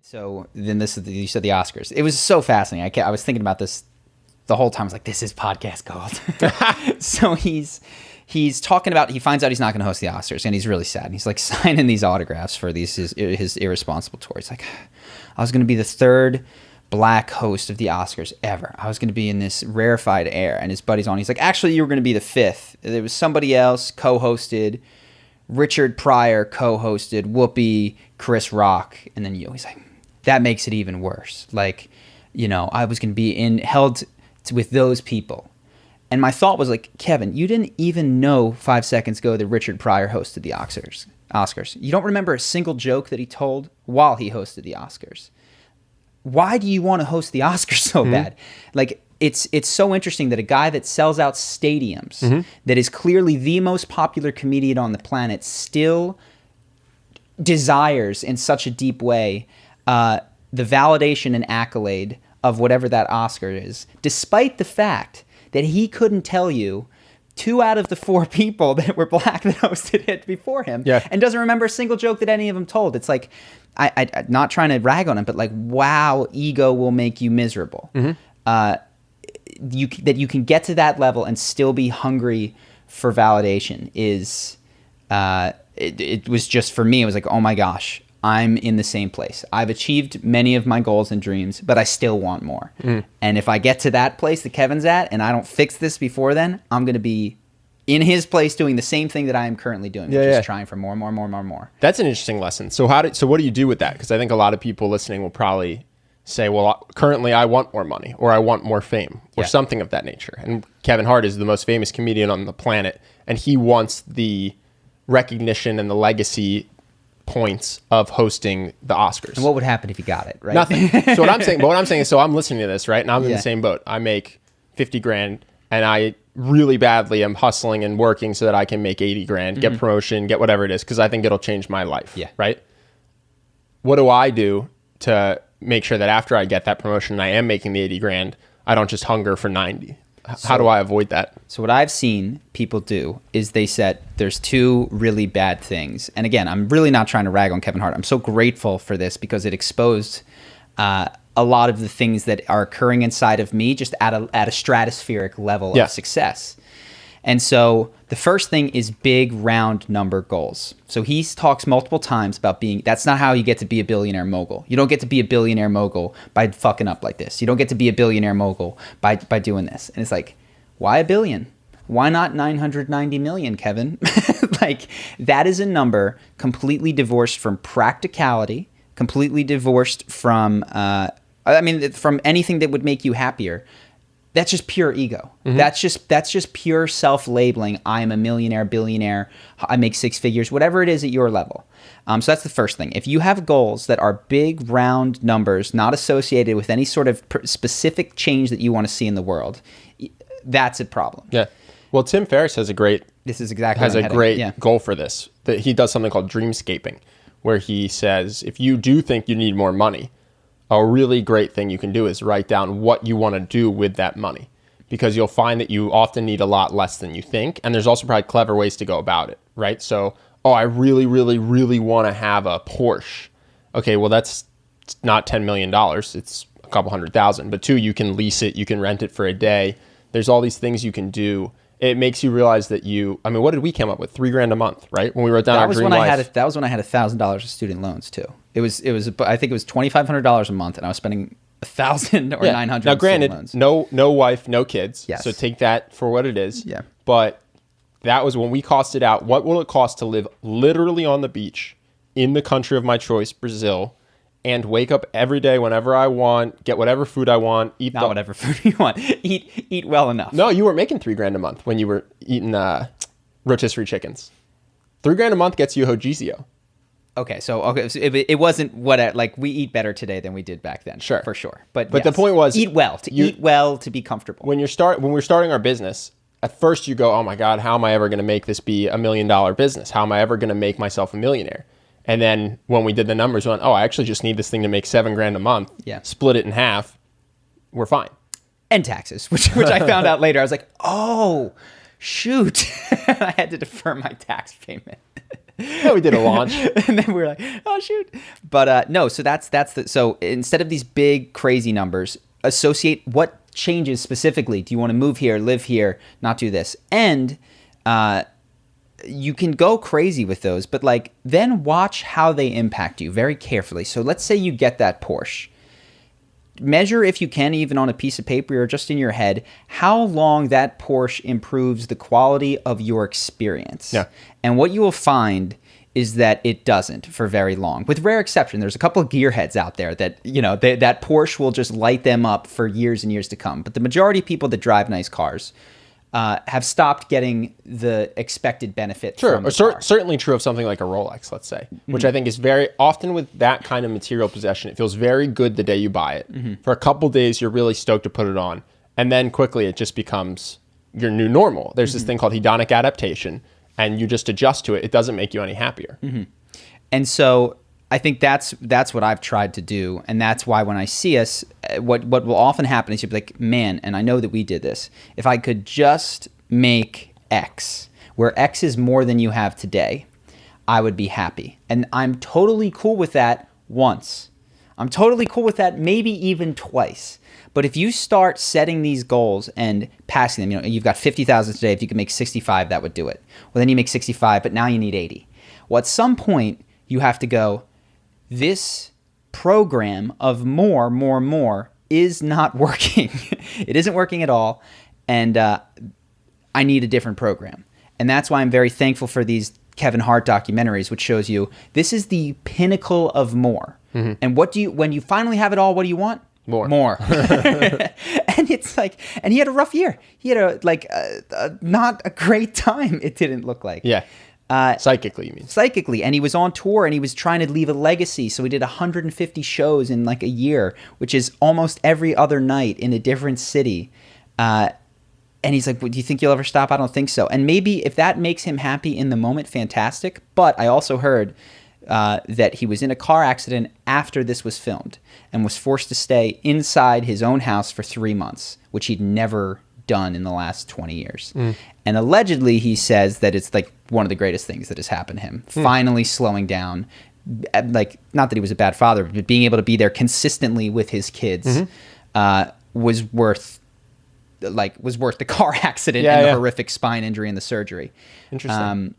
So then you said the Oscars. It was so fascinating. I was thinking about this the whole time. I was like, this is podcast gold. So he's talking about, he finds out he's not going to host the Oscars, and he's really sad. And he's like signing these autographs for his irresponsible tour. It's like, I was going to be the third black host of the Oscars ever. I was going to be in this rarefied air. And his buddy's on. He's like, actually, you were going to be the fifth. There was somebody else co-hosted. Richard Pryor co-hosted. Whoopi, Chris Rock, and then you. He's like, that makes it even worse. Like, I was going to be held with those people. And my thought was like, Kevin, you didn't even know 5 seconds ago that Richard Pryor hosted the Oscars. You don't remember a single joke that he told while he hosted the Oscars. Why do you want to host the Oscars so bad? Like, it's so interesting that a guy that sells out stadiums, that is clearly the most popular comedian on the planet, still desires in such a deep way the validation and accolade of whatever that Oscar is, despite the fact that he couldn't tell you 2 out of the 4 people that were black that hosted it before him, and doesn't remember a single joke that any of them told. It's like, I'm not trying to rag on him, but like, wow, ego will make you miserable. That you can get to that level and still be hungry for validation is, it was just, for me, it was like, oh my gosh, I'm in the same place. I've achieved many of my goals and dreams, but I still want more. And if I get to that place that Kevin's at and I don't fix this before then, I'm going to be in his place doing the same thing that I am currently doing, which is trying for more. That's an interesting lesson. So what do you do with that? Because I think a lot of people listening will probably say, well, currently I want more money, or I want more fame, or something of that nature. And Kevin Hart is the most famous comedian on the planet, and he wants the recognition and the legacy points of hosting the Oscars. And what would happen if you got it, right? Nothing. So what I'm saying is, so I'm listening to this, right? And I'm in the same boat. I make 50 grand and I really badly am hustling and working so that I can make 80 grand, get promotion, get whatever it is, because I think it'll change my life. Yeah. Right? What do I do to make sure that after I get that promotion and I am making the 80 grand, I don't just hunger for 90? How do I avoid that? So what I've seen people do is they said there's 2 really bad things. And again, I'm really not trying to rag on Kevin Hart. I'm so grateful for this because it exposed a lot of the things that are occurring inside of me just at a stratospheric level of success. And so the first thing is big round number goals. So he talks multiple times about that's not how you get to be a billionaire mogul. You don't get to be a billionaire mogul by fucking up like this. You don't get to be a billionaire mogul by doing this. And it's like, why $1 billion? Why not 990 million, Kevin? Like, that is a number completely divorced from practicality, completely divorced from, from anything that would make you happier. That's just pure ego. That's just pure self-labeling. I am a millionaire, billionaire. I make 6 figures, whatever it is at your level. So that's the first thing. If you have goals that are big, round numbers, not associated with any sort of specific change that you want to see in the world, that's a problem. Yeah. Well, Tim Ferriss has a great goal for this. That he does something called dreamscaping, where he says, if you do think you need more money, a really great thing you can do is write down what you want to do with that money, because you'll find that you often need a lot less than you think. And there's also probably clever ways to go about it, right? So, I really, really, really want to have a Porsche. Okay, well, that's not $10 million. It's a couple $100,000. But 2, you can lease it. You can rent it for a day. There's all these things you can do. It makes you realize that what did we come up with? $3,000 a month, right? When we wrote down our dream life. That was when I had $1,000 of student loans too. It was. I think it was $2,500 a month, and I was spending $1,000 or $900. Now, granted, no wife, no kids. Yes. So take that for what it is. Yeah. But that was when we costed out. What will it cost to live literally on the beach in the country of my choice, Brazil, and wake up every day whenever I want, get whatever food I want, whatever food you want, eat well enough. No, you weren't making $3,000 a month when you were eating rotisserie chickens. $3,000 a month gets you Hojizio. So it wasn't we eat better today than we did back then. Sure, for sure. But the point was eat well to be comfortable. When we're starting our business, at first you go, oh my God, how am I ever going to make this be $1 million business? How am I ever going to make myself a millionaire? And then when we did the numbers, we went, I actually just need this thing to make $7,000 a month. Yeah. Split it in half. We're fine. And taxes, which I found out later. I was like, oh, shoot. I had to defer my tax payment. Yeah, we did a launch. And then we were like, oh, shoot. But no, so so instead of these big, crazy numbers, associate what changes specifically. Do you want to move here, live here, not do this? And you can go crazy with those, but like then watch how they impact you very carefully. So let's say you get that Porsche. Measure, if you can, even on a piece of paper or just in your head, how long that Porsche improves the quality of your experience. Yeah. And what you will find is that it doesn't for very long. With rare exception, there's a couple of gearheads out there that, that Porsche will just light them up for years and years to come. But the majority of people that drive nice cars have stopped getting the expected benefit. Sure, or certainly true of something like a Rolex, let's say, which I think is very often with that kind of material possession. It feels very good the day you buy it. For a couple days, you're really stoked to put it on, and then quickly it just becomes your new normal. There's this thing called hedonic adaptation, and you just adjust to it. It doesn't make you any happier. And so I think that's what I've tried to do, and that's why when I see us, what will often happen is you'll be like, man, and I know that we did this, if I could just make X, where X is more than you have today, I would be happy. And I'm totally cool with that once. I'm totally cool with that maybe even twice. But if you start setting these goals and passing them, you've got 50,000 today, if you could make 65, that would do it. Well, then you make 65, but now you need 80. Well, at some point, you have to go, this program of more is not working. It isn't working at all. And I need a different program. And that's why I'm very thankful for these Kevin Hart documentaries, which shows you this is the pinnacle of more. And when you finally have it all, what do you want? More. And it's like, and he had a rough year. He had not a great time. It didn't look like. Yeah. Psychically, you mean? Psychically. And he was on tour and he was trying to leave a legacy. So he did 150 shows in like a year, which is almost every other night in a different city. And he's like, well, do you think you'll ever stop? I don't think so. And maybe if that makes him happy in the moment, fantastic. But I also heard that he was in a car accident after this was filmed and was forced to stay inside his own house for 3 months, which he'd never done in the last 20 years. And allegedly he says that it's like one of the greatest things that has happened to him. Finally slowing down, like not that he was a bad father, but being able to be there consistently with his kids was worth the car accident and the horrific spine injury and the surgery. Interesting.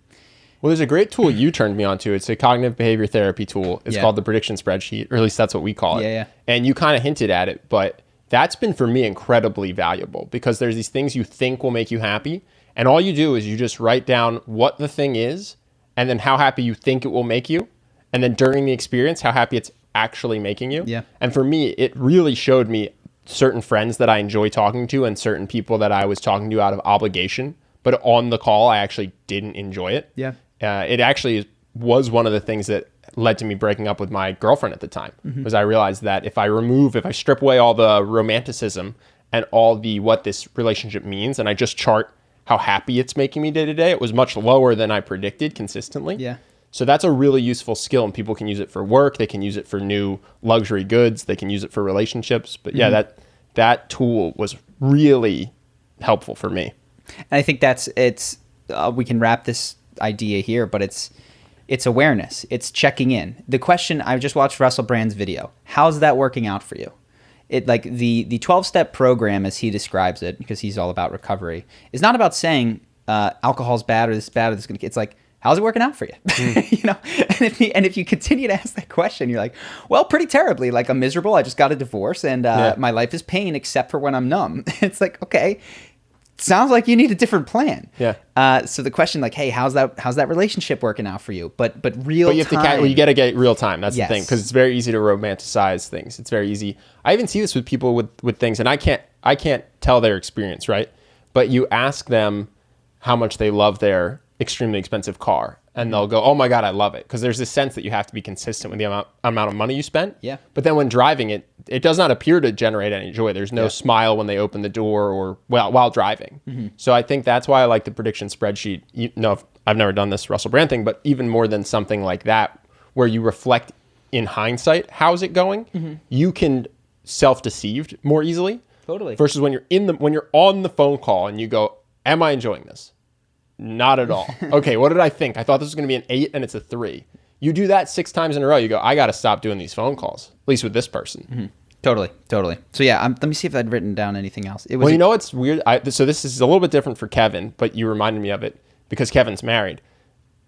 Well, there's a great tool you turned me on to. It's a cognitive behavior therapy tool. It's called the prediction spreadsheet, or at least that's what we call it. Yeah. And you kind of hinted at it, but that's been for me incredibly valuable because there's these things you think will make you happy. And all you do is you just write down what the thing is and then how happy you think it will make you. And then during the experience, how happy it's actually making you. Yeah. And for me, it really showed me certain friends that I enjoy talking to and certain people that I was talking to out of obligation. But on the call, I actually didn't enjoy it. Yeah. It actually was one of the things that led to me breaking up with my girlfriend at the time, was I realized that if I strip away all the romanticism and all the what this relationship means, and I just chart how happy it's making me day to day, it was much lower than I predicted consistently. Yeah. So that's a really useful skill, and people can use it for work. They can use it for new luxury goods. They can use it for relationships. But yeah, that tool was really helpful for me. And I think we can wrap this idea here, but it's awareness. It's checking in. The question, I just watched Russell Brand's video. How's that working out for you? It like the 12-step program, as he describes it, because he's all about recovery, is not about saying alcohol's bad or this is bad or this is going to. It's like, how's it working out for you? And if you continue to ask that question, you're like, well, pretty terribly. Like, I'm miserable. I just got a divorce, and my life is pain except for when I'm numb. It's like, okay. Sounds like you need a different plan. Yeah. So the question, like, hey, how's that relationship working out for you? But real time. You got to get real time. That's the thing, because it's very easy to romanticize things. It's very easy. I even see this with people with things, and I can't tell their experience, right? But you ask them how much they love their extremely expensive car, and they'll go, "Oh my God, I love it," because there's this sense that you have to be consistent with the amount of money you spent. Yeah. But then when driving it, it does not appear to generate any joy. There's no smile when they open the door or while driving. So I think that's why I like the prediction spreadsheet. I've never done this Russell Brand thing, but even more than something like that, where you reflect in hindsight, how's it going? You can self-deceived more easily. Totally. Versus when you're on the phone call and you go, "Am I enjoying this?" Not at all. Okay, what did I think? I thought this was going to be an 8 and it's a 3. You do that 6 times in a row, you go, I got to stop doing these phone calls, at least with this person. Mm-hmm. Totally. So yeah, let me see if I'd written down anything else. Well, you know what's weird? So this is a little bit different for Kevin, but you reminded me of it because Kevin's married.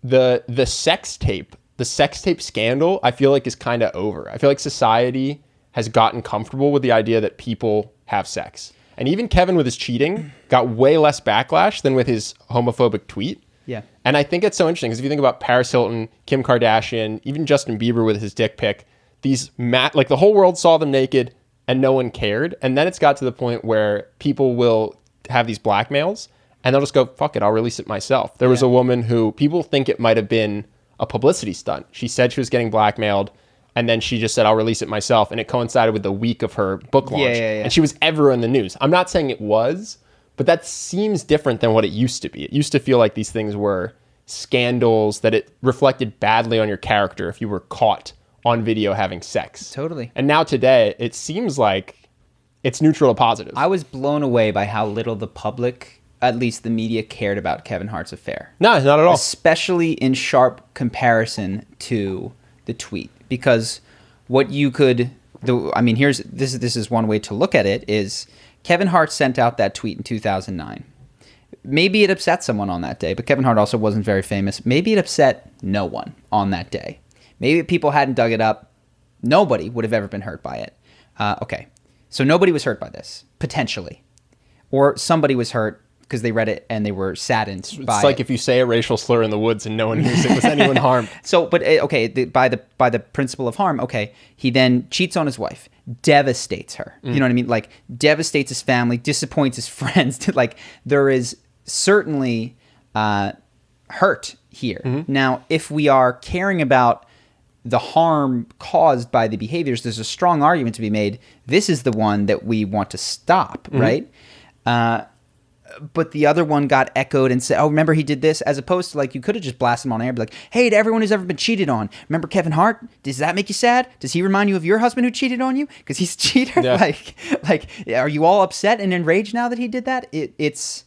The sex tape scandal, I feel like is kind of over. I feel like society has gotten comfortable with the idea that people have sex. And even Kevin with his cheating got way less backlash than with his homophobic tweet. Yeah. And I think it's so interesting because if you think about Paris Hilton, Kim Kardashian, even Justin Bieber with his dick pic, like the whole world saw them naked and no one cared. And then it's got to the point where people will have these blackmails and they'll just go, fuck it, I'll release it myself. There was a woman who people think it might have been a publicity stunt. She said she was getting blackmailed and then she just said, I'll release it myself. And it coincided with the week of her book launch. Yeah. And she was ever in the news. I'm not saying it was, but that seems different than what it used to be. It used to feel like these things were scandals, that it reflected badly on your character if you were caught on video having sex. Totally. And now today, it seems like it's neutral to positive. I was blown away by how little the public, at least the media, cared about Kevin Hart's affair. No, not at all. Especially in sharp comparison to the tweet. Because what you could... this is one way to look at it, is Kevin Hart sent out that tweet in 2009. Maybe it upset someone on that day, but Kevin Hart also wasn't very famous. Maybe it upset no one on that day. Maybe if people hadn't dug it up, nobody would have ever been hurt by it. Okay, so nobody was hurt by this, potentially. Or somebody was hurt because they read it and they were saddened by it. It's like if you say a racial slur in the woods and no one hears it, was anyone harmed? So, but okay, by the principle of harm, okay, he then cheats on his wife, devastates her. You know what I mean? Like, devastates his family, disappoints his friends. Like, there is certainly hurt here. Mm-hmm. Now, if we are caring about the harm caused by the behaviors, there's a strong argument to be made. This is the one that we want to stop, right? But the other one got echoed and said, oh, remember he did this? As opposed to, like, you could have just blasted him on air and be like, hey, to everyone who's ever been cheated on, remember Kevin Hart? Does that make you sad? Does he remind you of your husband who cheated on you? Because he's a cheater? Yeah. Like, are you all upset and enraged now that he did that? It's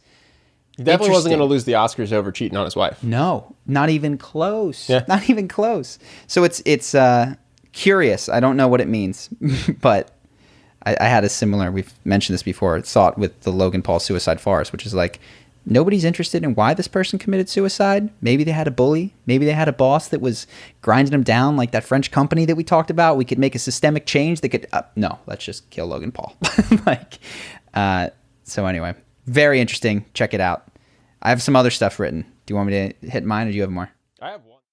he definitely wasn't going to lose the Oscars over cheating on his wife. No, not even close. Yeah. Not even close. So it's curious. I don't know what it means, but I had a similar, we've mentioned this before, thought with the Logan Paul suicide farce, which is like, nobody's interested in why this person committed suicide. Maybe they had a bully. Maybe they had a boss that was grinding them down, like that French company that we talked about. We could make a systemic change that could, no, let's just kill Logan Paul. So anyway, very interesting. Check it out. I have some other stuff written. Do you want me to hit mine or do you have more? I have one.